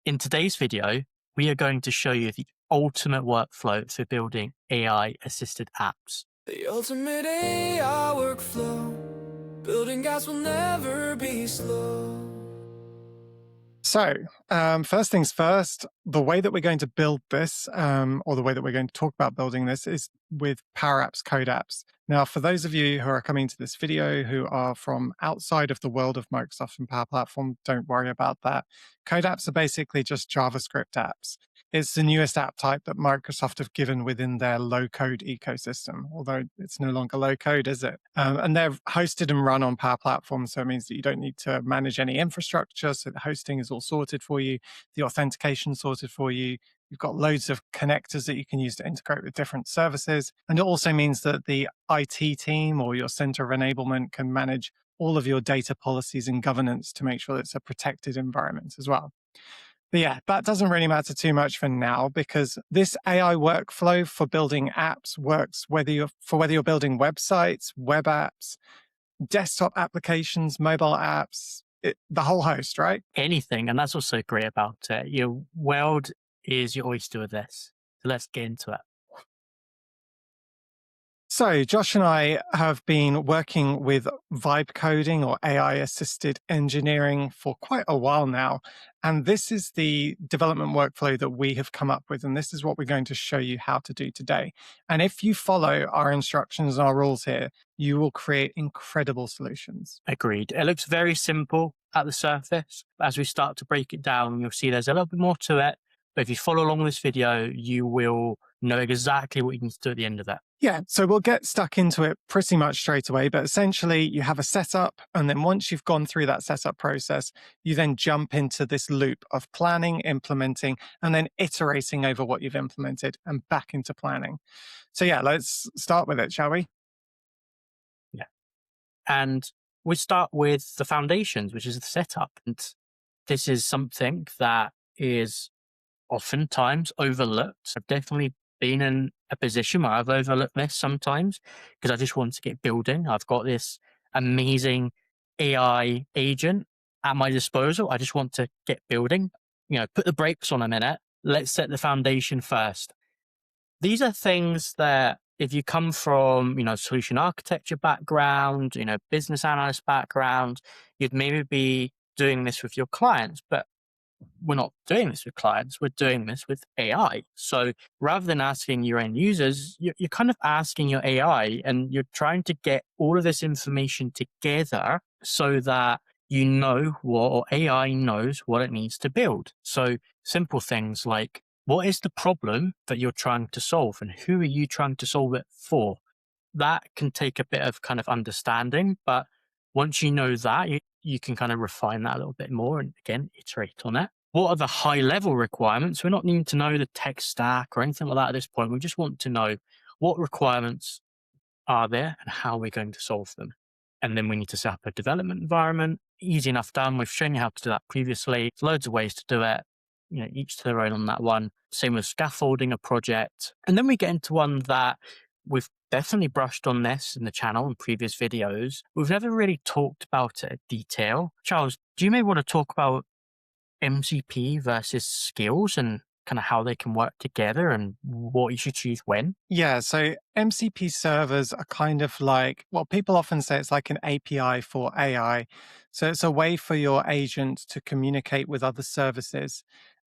In today's video, we are going to show you the ultimate workflow for building AI-assisted apps. The ultimate AI workflow. Building apps will never be slow. So, first things first, the way that we're going to build this, or the way that we're going to talk about building this, is with Power Apps, Code Apps. Now, for those of you who are coming to this video who are from outside of the world of Microsoft and Power Platform, don't worry about that. Code Apps are basically just JavaScript apps. It's the newest app type that Microsoft have given within their low-code ecosystem, although it's no longer low-code, is it? And they're hosted and run on Power Platform, so it means that you don't need to manage any infrastructure, so the hosting is all sorted for you, the authentication sorted for you. You've got loads of connectors that you can use to integrate with different services. And it also means that the IT team or your center of enablement can manage all of your data policies and governance to make sure it's a protected environment as well. But yeah, that doesn't really matter too much for now because this AI workflow for building apps works whether you're building websites, web apps, desktop applications, mobile apps, the whole host, right? Anything, and that's what's so great about it. Your world is your oyster with this. So let's get into it. So Josh and I have been working with vibe coding or AI assisted engineering for quite a while now. And this is the development workflow that we have come up with. And this is what we're going to show you how to do today. And if you follow our instructions and our rules here, you will create incredible solutions. Agreed. It looks very simple at the surface. As we start to break it down, you'll see there's a little bit more to it. But if you follow along this video, you will know exactly what you need to do at the end of that. Yeah, so we'll get stuck into it pretty much straight away, but essentially you have a setup, and then once you've gone through that setup process, you then jump into this loop of planning, implementing, and then iterating over what you've implemented and back into planning. So yeah, let's start with it, shall we? Yeah. And we start with the foundations, which is the setup. And this is something that is oftentimes overlooked. I've definitely been in a position where I've overlooked this sometimes because I just want to get building. I've got this amazing AI agent at my disposal. I just want to get building, put the brakes on a minute. Let's set the foundation first. These are things that if you come from, solution architecture background, business analyst background, you'd maybe be doing this with your clients, but we're not doing this with clients, we're doing this with AI. So rather than asking your end users, you're kind of asking your AI and you're trying to get all of this information together so that you know what, or AI knows what it needs to build. So simple things like, what is the problem that you're trying to solve and who are you trying to solve it for? That can take a bit of kind of understanding, but once you know that, you can kind of refine that a little bit more and again, iterate on it. What are the high level requirements? We're not needing to know the tech stack or anything like that at this point. We just want to know what requirements are there and how we're going to solve them. And then we need to set up a development environment. Easy enough done. We've shown you how to do that previously. There's loads of ways to do it. Each to their own on that one. Same with scaffolding a project. And then we get into one that we've definitely brushed on this in the channel in previous videos. We've never really talked about it in detail. Charles, do you maybe want to talk about MCP versus skills and kind of how they can work together and what you should choose when? Yeah, so MCP servers are kind of like, well, people often say it's like an API for AI. So it's a way for your agent to communicate with other services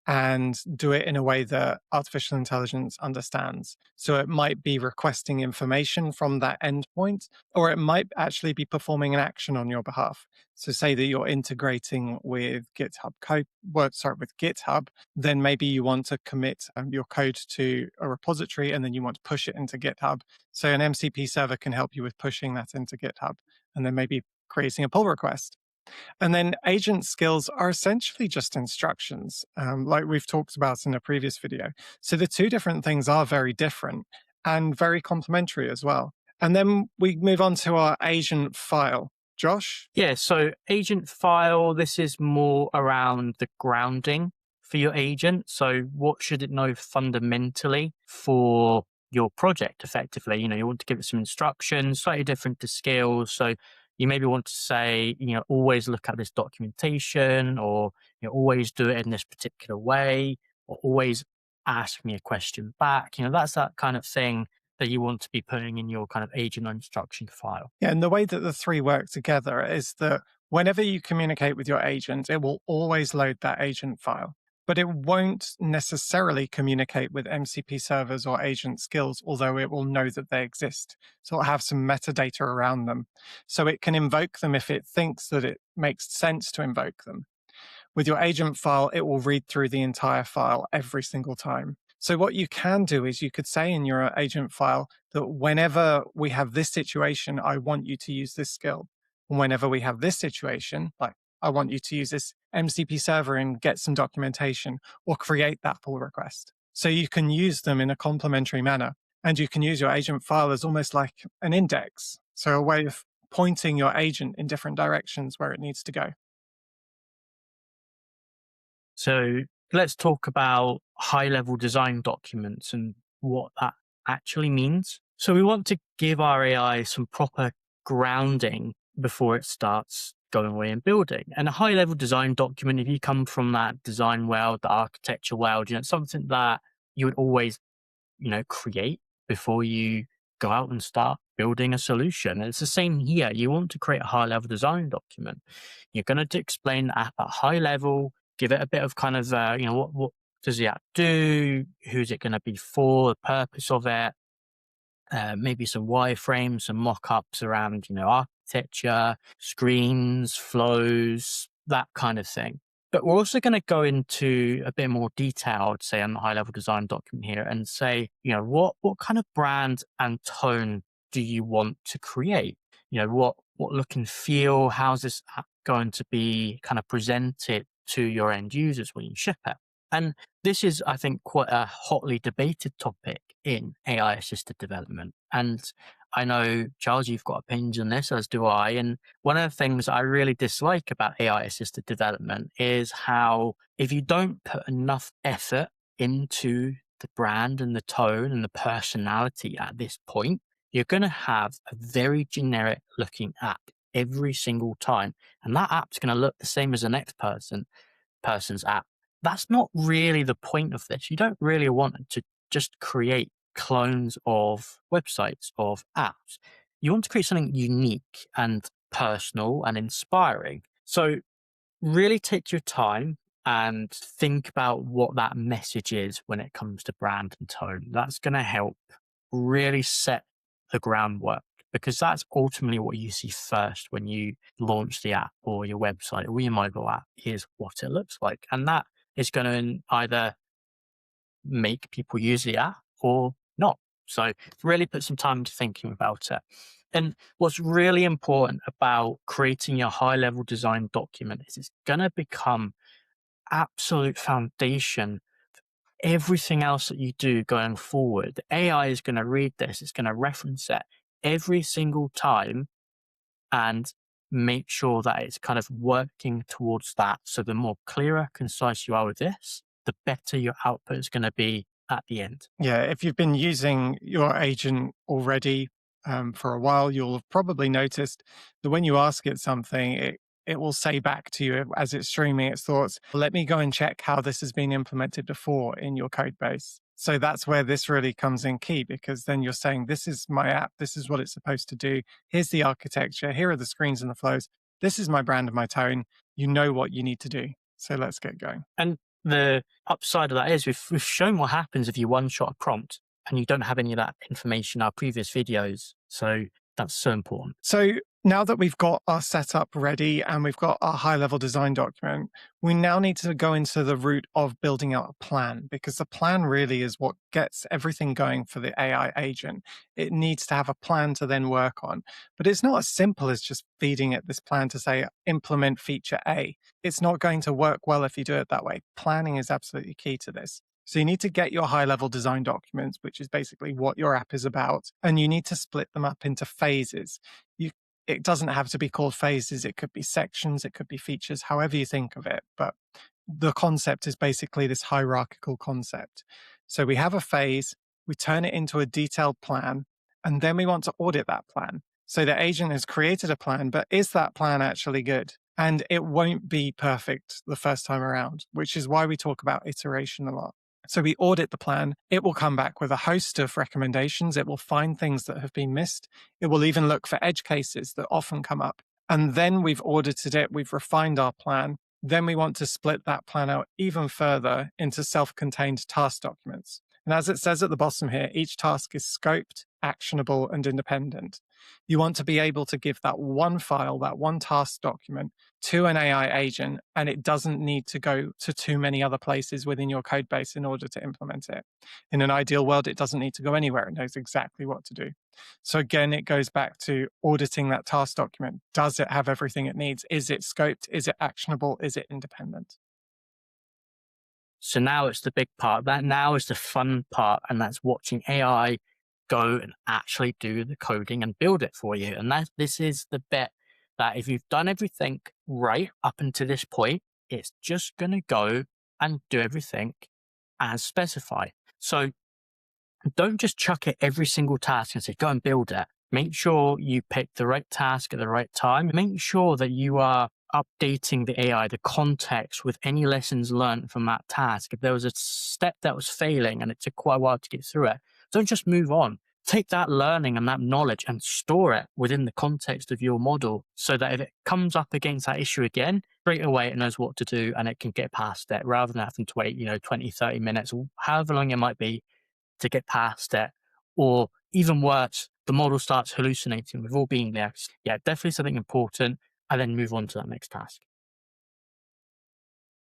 and do it in a way that artificial intelligence understands. So it might be requesting information from that endpoint, or it might actually be performing an action on your behalf. So say that you're integrating with GitHub Code, with GitHub, then maybe you want to commit your code to a repository and then you want to push it into GitHub. So an MCP server can help you with pushing that into GitHub and then maybe creating a pull request. And then agent skills are essentially just instructions, like we've talked about in a previous video. So the two different things are very different and very complementary as well. And then we move on to our agent file. Josh? Yeah, so agent file, this is more around the grounding for your agent. So what should it know fundamentally for your project effectively? You want to give it some instructions, slightly different to skills. So You maybe want to say, always look at this documentation, or always do it in this particular way, or always ask me a question back. That's that kind of thing that you want to be putting in your kind of agent instruction file. Yeah, and the way that the three work together is that whenever you communicate with your agent, it will always load that agent file, but it won't necessarily communicate with MCP servers or agent skills, although it will know that they exist. So it'll have some metadata around them. So it can invoke them if it thinks that it makes sense to invoke them. With your agent file, it will read through the entire file every single time. So what you can do is you could say in your agent file that whenever we have this situation, I want you to use this skill. And whenever we have this situation, like I want you to use this MCP server and get some documentation or create that pull request. So you can use them in a complementary manner. And you can use your agent file as almost like an index. So a way of pointing your agent in different directions where it needs to go. So let's talk about high level design documents and what that actually means. So we want to give our AI some proper grounding before it starts going away and building. And a high level design document, if you come from that design world, the architecture world, it's something that you would always, create before you go out and start building a solution. And it's the same here. You want to create a high level design document. You're going to explain the app at high level, give it a bit of kind of, what does the app do? Who's it going to be for? The purpose of it? Maybe some wireframes, some mock-ups around, architecture, screens, flows, that kind of thing. But we're also going to go into a bit more detail, I'd say, on the high-level design document here and say, what kind of brand and tone do you want to create? What look and feel? How's this app going to be kind of presented to your end users when you ship it? And this is, I think, quite a hotly debated topic in AI assisted development. And I know, Charles, you've got opinions on this, as do I. And one of the things I really dislike about AI assisted development is how if you don't put enough effort into the brand and the tone and the personality at this point, you're going to have a very generic looking app every single time. And that app's going to look the same as the next person's app. That's not really the point of this. You don't really want to just create clones of websites, of apps. You want to create something unique and personal and inspiring. So really take your time and think about what that message is when it comes to brand and tone. That's going to help really set the groundwork, because that's ultimately what you see first when you launch the app or your website or your mobile app, is what it looks like. And that is going to either make people use the app or not. So really put some time into thinking about it. And what's really important about creating your high level design document is it's going to become absolute foundation for everything else that you do going forward. The AI is going to read this, it's going to reference it every single time and make sure that it's kind of working towards that. So the more clearer, concise you are with this, the better your output is going to be at the end. Yeah, if you've been using your agent already for a while, you'll have probably noticed that when you ask it something, it will say back to you as it's streaming its thoughts, let me go and check how this has been implemented before in your code base. So that's where this really comes in key, because then you're saying, this is my app, this is what it's supposed to do, here's the architecture, here are the screens and the flows, this is my brand and my tone, you know what you need to do. So let's get going. And the upside of that is we've shown what happens if you one-shot a prompt and you don't have any of that information in our previous videos. So that's so important. So now that we've got our setup ready and we've got our high-level design document, we now need to go into the route of building out a plan, because the plan really is what gets everything going for the AI agent. It needs to have a plan to then work on. But it's not as simple as just feeding it this plan to say, implement feature A. It's not going to work well if you do it that way. Planning is absolutely key to this. So you need to get your high-level design documents, which is basically what your app is about, and you need to split them up into phases. It doesn't have to be called phases. It could be sections. It could be features, however you think of it. But the concept is basically this hierarchical concept. So we have a phase, we turn it into a detailed plan, and then we want to audit that plan. So the agent has created a plan, but is that plan actually good? And it won't be perfect the first time around, which is why we talk about iteration a lot. So we audit the plan. It will come back with a host of recommendations. It will find things that have been missed. It will even look for edge cases that often come up. And then we've audited it. We've refined our plan. Then we want to split that plan out even further into self-contained task documents. And as it says at the bottom here, each task is scoped, actionable, and independent. You want to be able to give that one file, that one task document to an AI agent, and it doesn't need to go to too many other places within your code base in order to implement it. In an ideal world, it doesn't need to go anywhere. It knows exactly what to do. So again, it goes back to auditing that task document. Does it have everything it needs? Is it scoped? Is it actionable? Is it independent? So now it's the big part. That now is the fun part, and that's watching AI go and actually do the coding and build it for you. And this is the bit that if you've done everything right up until this point, it's just going to go and do everything as specified. So don't just chuck it every single task and say, go and build it. Make sure you pick the right task at the right time. Make sure that you are updating the AI, the context with any lessons learned from that task. If there was a step that was failing and it took quite a while to get through it, don't just move on. Take that learning and that knowledge and store it within the context of your model so that if it comes up against that issue again, straight away it knows what to do and it can get past it rather than having to wait, 20, 30 minutes, or however long it might be to get past it. Or even worse, the model starts hallucinating. We've all been there. Yeah, definitely something important, and then move on to that next task.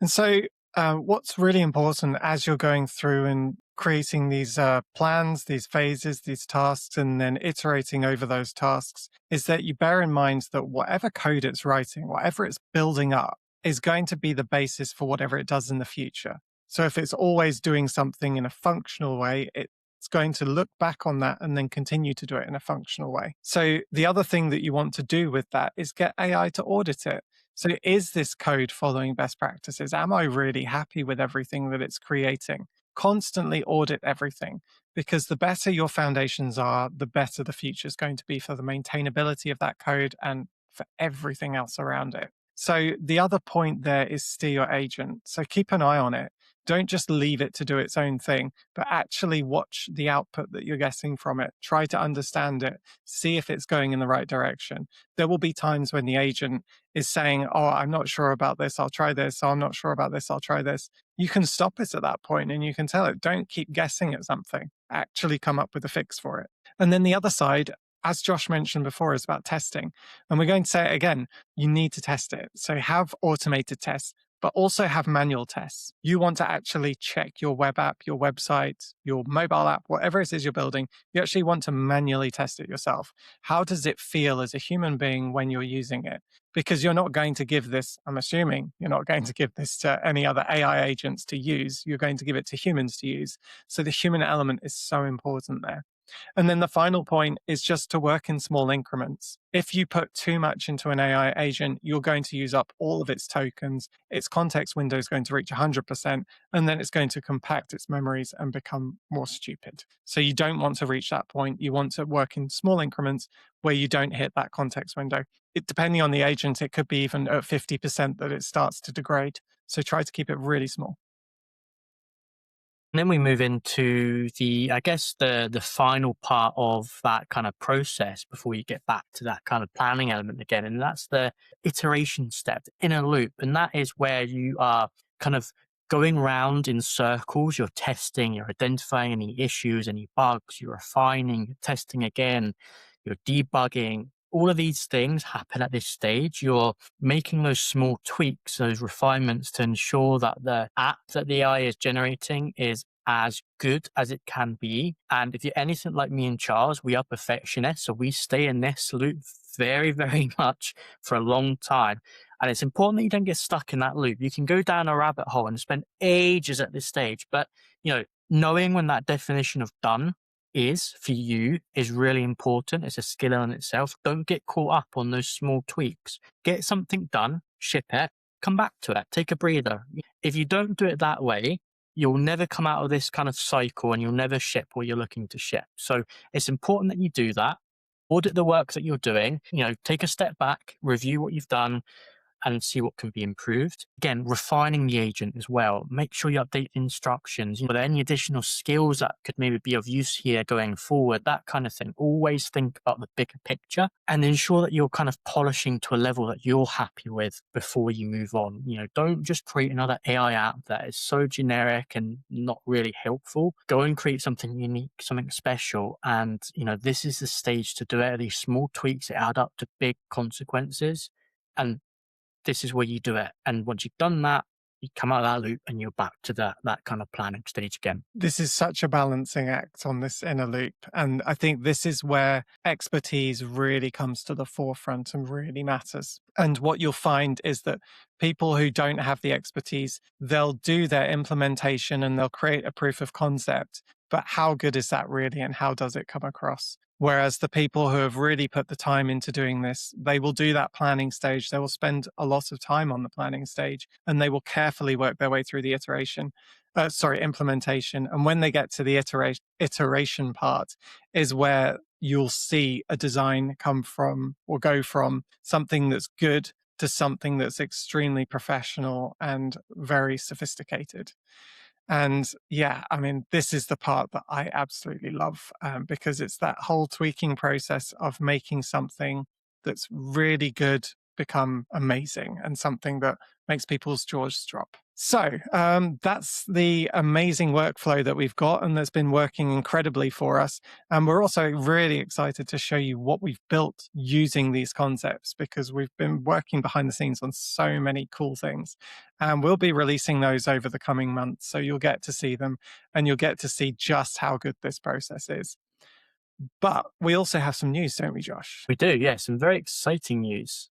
And so, what's really important as you're going through and creating these plans, these phases, these tasks, and then iterating over those tasks is that you bear in mind that whatever code it's writing, whatever it's building up, is going to be the basis for whatever it does in the future. So if it's always doing something in a functional way, it's going to look back on that and then continue to do it in a functional way. So the other thing that you want to do with that is get AI to audit it. So is this code following best practices? Am I really happy with everything that it's creating? Constantly audit everything, because the better your foundations are, the better the future is going to be for the maintainability of that code and for everything else around it. So the other point there is steer your agent. So keep an eye on it. Don't just leave it to do its own thing, but actually watch the output that you're getting from it. Try to understand it. See if it's going in the right direction. There will be times when the agent is saying, oh, I'm not sure about this, I'll try this. Oh, I'm not sure about this, I'll try this. You can stop it at that point and you can tell it, don't keep guessing at something. Actually come up with a fix for it. And then the other side, as Josh mentioned before, is about testing. And we're going to say it again, you need to test it. So have automated tests, but also have manual tests. You want to actually check your web app, your website, your mobile app, whatever it is you're building. You actually want to manually test it yourself. How does it feel as a human being when you're using it? Because you're not going to give this, I'm assuming, you're not going to give this to any other AI agents to use. You're going to give it to humans to use. So the human element is so important there. And then the final point is just to work in small increments. If you put too much into an AI agent, you're going to use up all of its tokens. Its context window is going to reach 100%, and then it's going to compact its memories and become more stupid. So you don't want to reach that point. You want to work in small increments where you don't hit that context window. Depending on the agent, it could be even at 50% that it starts to degrade. So try to keep it really small. And then we move into I guess the final part of that kind of process before you get back to that kind of planning element again. And that's the iteration step, the inner loop. And that is where you are kind of going around in circles. You're testing, you're identifying any issues, any bugs, you're refining, you're testing again, you're debugging. All of these things happen at this stage. You're making those small tweaks, those refinements to ensure that the app that the AI is generating is as good as it can be. And if you're anything like me and Charles, we are perfectionists. So we stay in this loop very, very much for a long time. And it's important that you don't get stuck in that loop. You can go down a rabbit hole and spend ages at this stage. But, knowing when that definition of done is for you is really important. It's a skill in itself. Don't get caught up on those small tweaks. Get something done, ship it, come back to it, take a breather. If you don't do it that way, you'll never come out of this kind of cycle and you'll never ship what you're looking to ship. So it's important that you do that. audit the work that you're doing, take a step back, review what you've done, and see what can be improved. Again, refining the agent as well. Make sure you update instructions. Are there any additional skills that could maybe be of use here going forward? That kind of thing. Always think about the bigger picture and ensure that you're kind of polishing to a level that you're happy with before you move on. Don't just create another AI app that is so generic and not really helpful. Go and create something unique, something special. And, this is the stage to do it. These small tweaks that add up to big consequences. And this is where you do it. And once you've done that, you come out of that loop and you're back to that kind of planning stage again. This is such a balancing act on this inner loop. And I think this is where expertise really comes to the forefront and really matters. And what you'll find is that people who don't have the expertise, they'll do their implementation and they'll create a proof of concept. But how good is that really? And how does it come across? Whereas the people who have really put the time into doing this, they will do that planning stage. They will spend a lot of time on the planning stage and they will carefully work their way through the implementation. And when they get to the iteration part is where you'll see a design come from or go from something that's good to something that's extremely professional and very sophisticated. And yeah, I mean, this is the part that I absolutely love because it's that whole tweaking process of making something that's really good become amazing and something that makes people's jaws drop. So that's the amazing workflow that we've got and that's been working incredibly for us. And we're also really excited to show you what we've built using these concepts because we've been working behind the scenes on so many cool things. And we'll be releasing those over the coming months. So you'll get to see them and you'll get to see just how good this process is. But we also have some news, don't we, Josh? We do, yeah, some very exciting news.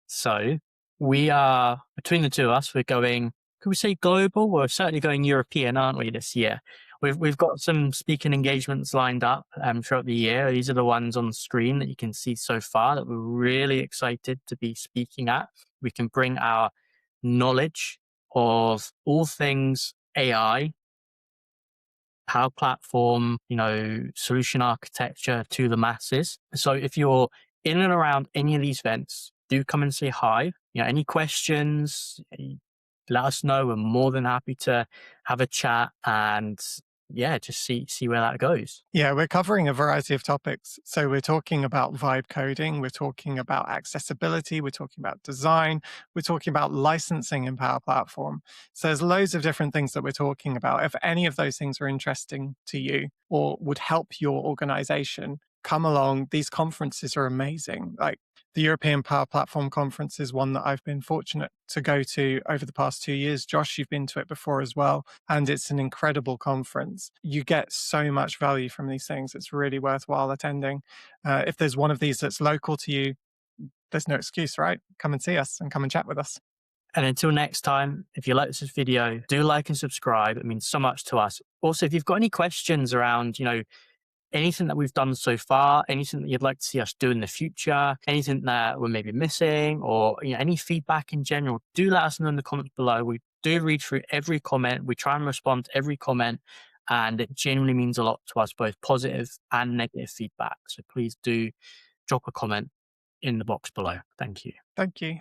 So we are, between the two of us, we're going, could we say global? We're certainly going European, aren't we, this year? We've got some speaking engagements lined up throughout the year. These are the ones on the screen that you can see so far that we're really excited to be speaking at. We can bring our knowledge of all things AI, Power Platform, solution architecture to the masses. So if you're in and around any of these events, do come and say hi. Any questions, let us know. We're more than happy to have a chat and just see where that goes. Yeah, we're covering a variety of topics. So we're talking about vibe coding, we're talking about accessibility, we're talking about design, we're talking about licensing in Power Platform. So there's loads of different things that we're talking about. If any of those things are interesting to you or would help your organization, come along. These conferences are amazing. Like the European Power Platform Conference is one that I've been fortunate to go to over the past 2 years. Josh, you've been to it before as well. And it's an incredible conference. You get so much value from these things. It's really worthwhile attending. If there's one of these that's local to you, there's no excuse, right? Come and see us and come and chat with us. And until next time, if you like this video, do like and subscribe. It means so much to us. Also, if you've got any questions around, anything that we've done so far, anything that you'd like to see us do in the future, anything that we're maybe missing, or any feedback in general, do let us know in the comments below. We do read through every comment. We try and respond to every comment, and it genuinely means a lot to us, both positive and negative feedback. So please do drop a comment in the box below. Thank you. Thank you.